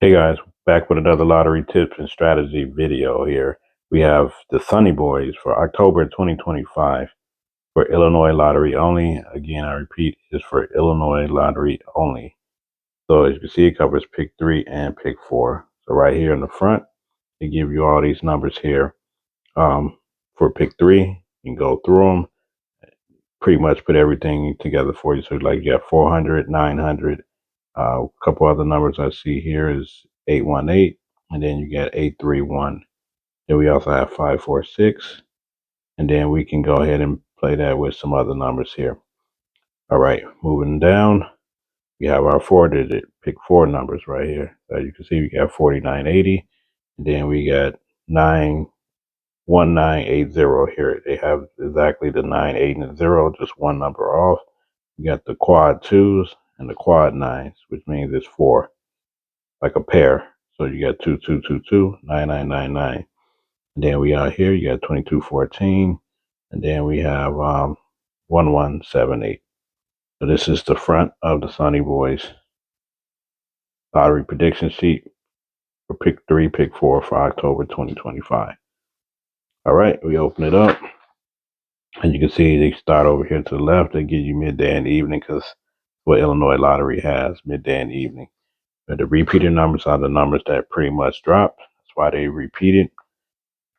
Hey guys, back with another lottery tips and strategy video here. We have the Sonny Boys for October 2025 for Illinois lottery only. Again, I repeat, it's for Illinois lottery only. So as you can see, it covers pick 3 and pick 4. So right here in the front, they give you all these numbers here. For pick 3, you can go through them, pretty much put everything together for you. So like you have 400, 900, a couple other numbers I see here is 818, and then you got 831. Then we also have 546, and then we can go ahead and play that with some other numbers here. All right, moving down, we have our 4-digit pick 4 numbers right here. As you can see, we got 4980, and then we got 91980 here. They have exactly the 9, 8, and 0, just one number off. You got the quad 2s and the quad 9s, which means it's 4, like a pair. So you got 2222, 9999. And then we out here, you got 2214, and then we have 1178. So this is the front of the Sonny Boys lottery prediction sheet for pick 3, pick 4 for October 2025. All right, we open it up, and you can see they start over here to the left. They give you midday and evening because what Illinois lottery has, midday and evening. But the repeater numbers are the numbers that pretty much drop. That's why they repeat it.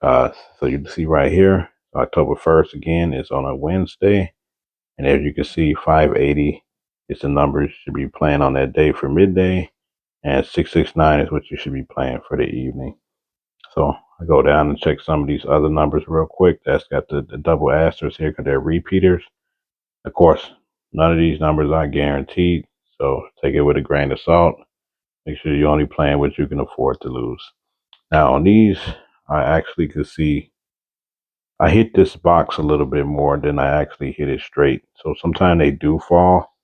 So you can see right here, October 1st again is on a Wednesday. And as you can see, 580 is the number you should be playing on that day for midday. And 669 is what you should be playing for the evening. So I go down and check some of these other numbers real quick. That's got the double asterisks here because they're repeaters. Of course, none of these numbers are guaranteed. So take it with a grain of salt. Make sure you're only playing what you can afford to lose. Now on these, I actually could see I hit this box a little bit more than I actually hit it straight. So sometimes they do fall,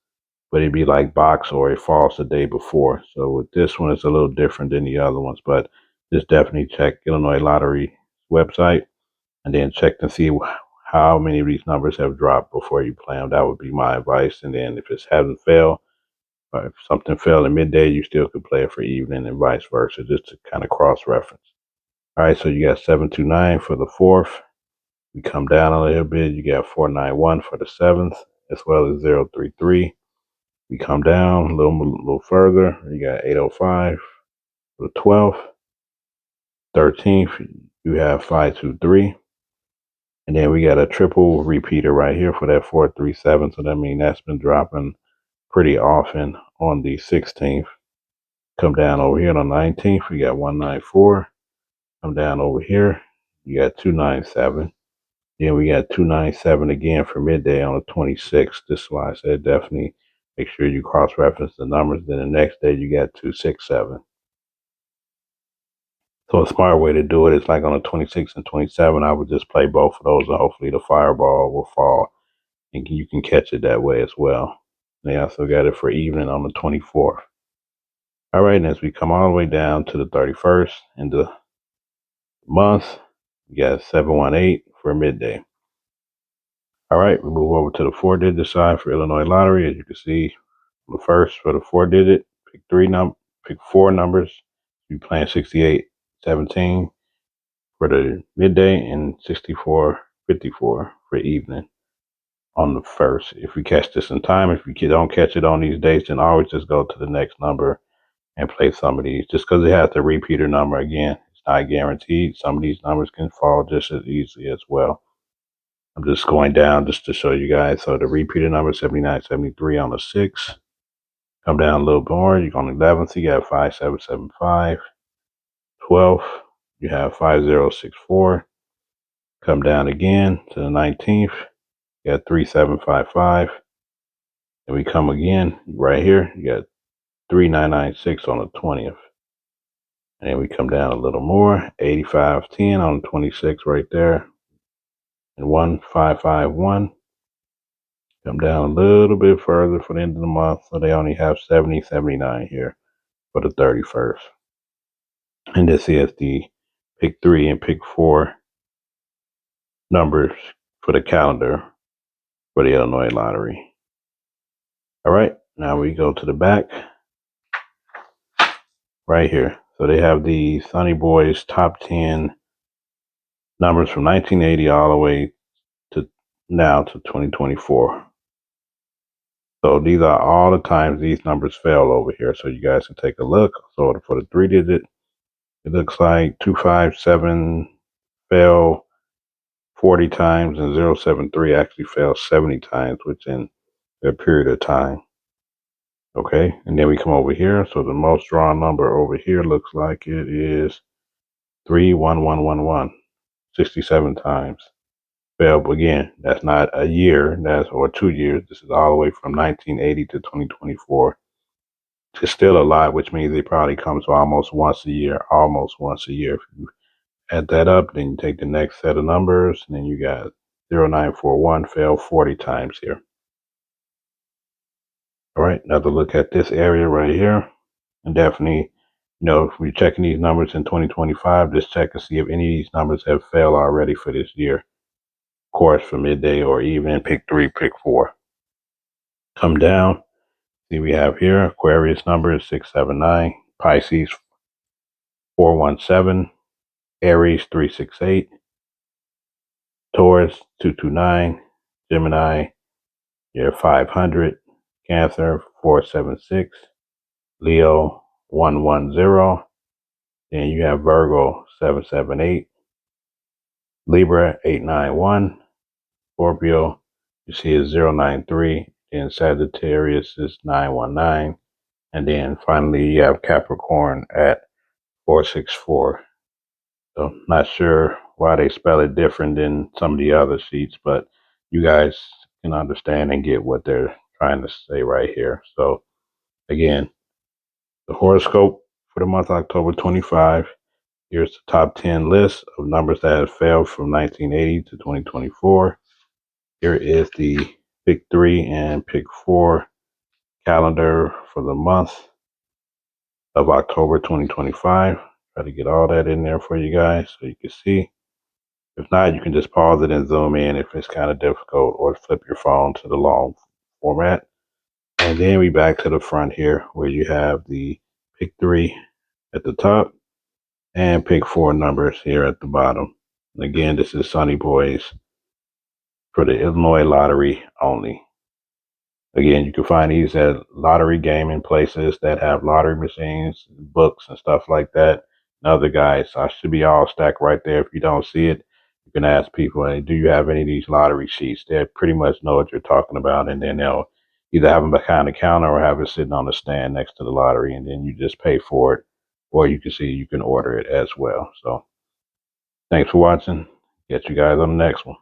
but it'd be like box or it falls the day before. So with this one, it's a little different than the other ones, but just definitely check Illinois Lottery website and then check to see how many of these numbers have dropped before you play them. That would be my advice. And then if it hasn't failed, or if something fell in midday, you still could play it for evening and vice versa, just to kind of cross-reference. All right, so you got 729 for the 4th. We come down a little bit. You got 491 for the 7th, as well as 033. We come down a little further. You got 805 for the 12th. 13th, you have 523. And then we got a triple repeater right here for that 437. So that means that's been dropping pretty often on the 16th. Come down over here on the 19th, we got 194. Come down over here, you got 297. Then we got 297 again for midday on the 26th. This is why I said definitely make sure you cross-reference the numbers. Then the next day you got 267. So a smart way to do it is like on the 26th and 27, I would just play both of those and hopefully the fireball will fall and you can catch it that way as well. They also got it for evening on the 24th. All right, and as we come all the way down to the 31st in the month, you got 718 for midday. All right, we move over to the 4-digit side for Illinois Lottery. As you can see, the first for the 4-digit, pick 4 numbers. You're playing 6817 for the midday and 6454 for evening on the 1st. If you catch this in time, if you don't catch it on these dates, then always just go to the next number and play some of these. Just because it has the repeater number, again, it's not guaranteed. Some of these numbers can fall just as easily as well. I'm just going down just to show you guys. So the repeater number 7973 on the 6th. Come down a little more. You're on the 11th. You got 5775. 12th. You have 5064. Come down again to the 19th. You got 3755. And we come again right here. You got 3996 on the 20th. And then we come down a little more. 8510 on the 26th right there. And 1551. Come down a little bit further for the end of the month. So they only have 7079 here for the 31st. And this is the pick 3 and pick 4 numbers for the calendar for the Illinois Lottery. All right, now we go to the back. right here. So they have the Sonny Boys top 10 numbers from 1980 all the way to now to 2024. So these are all the times these numbers fell over here. So you guys can take a look. So for the 3-digit, it looks like 257 fell 40 times and 073 actually fell 70 times within a period of time. Okay, and then we come over here. So the most drawn number over here looks like it is 31111, 67 times. Well, again, that's not a year, that's or 2 years. This is all the way from 1980 to 2024. It's still a lot, which means it probably comes almost once a year, almost once a year. If you add that up, then you take the next set of numbers, and then you got 0941 fell 40 times here. All right, another look at this area right here. And definitely, if we're checking these numbers in 2025, just check and see if any of these numbers have failed already for this year. Of course, for midday or evening, pick 3, pick 4. Come down. See, we have here Aquarius number is 679, Pisces 417, Aries 368, Taurus 229, Gemini, you're 500, Cancer 476, Leo 110, then you have Virgo 778, Libra 891, Scorpio you see is 093, then Sagittarius is 919, and then finally you have Capricorn at 464. So not sure why they spell it different than some of the other sheets, but you guys can understand and get what they're trying to say right here. So again, the horoscope for the month October 25. Here's the top 10 list of numbers that have failed from 1980 to 2024. Here is the pick 3 and pick 4 calendar for the month of October 2025. Try to get all that in there for you guys so you can see. If not, you can just pause it and zoom in if it's kind of difficult, or flip your phone to the long format. And then we back to the front here where you have the pick 3 at the top and pick 4 numbers here at the bottom. And again, this is Sonny Boys for the Illinois lottery only. Again, you can find these at lottery gaming places that have lottery machines, books, and stuff like that. And other guys, I should be all stacked right there. If you don't see it, you can ask people, hey, do you have any of these lottery sheets? They pretty much know what you're talking about, and then they'll either have them behind the counter or have it sitting on the stand next to the lottery, and then you just pay for it, or you can see you can order it as well. So thanks for watching. Get you guys on the next one.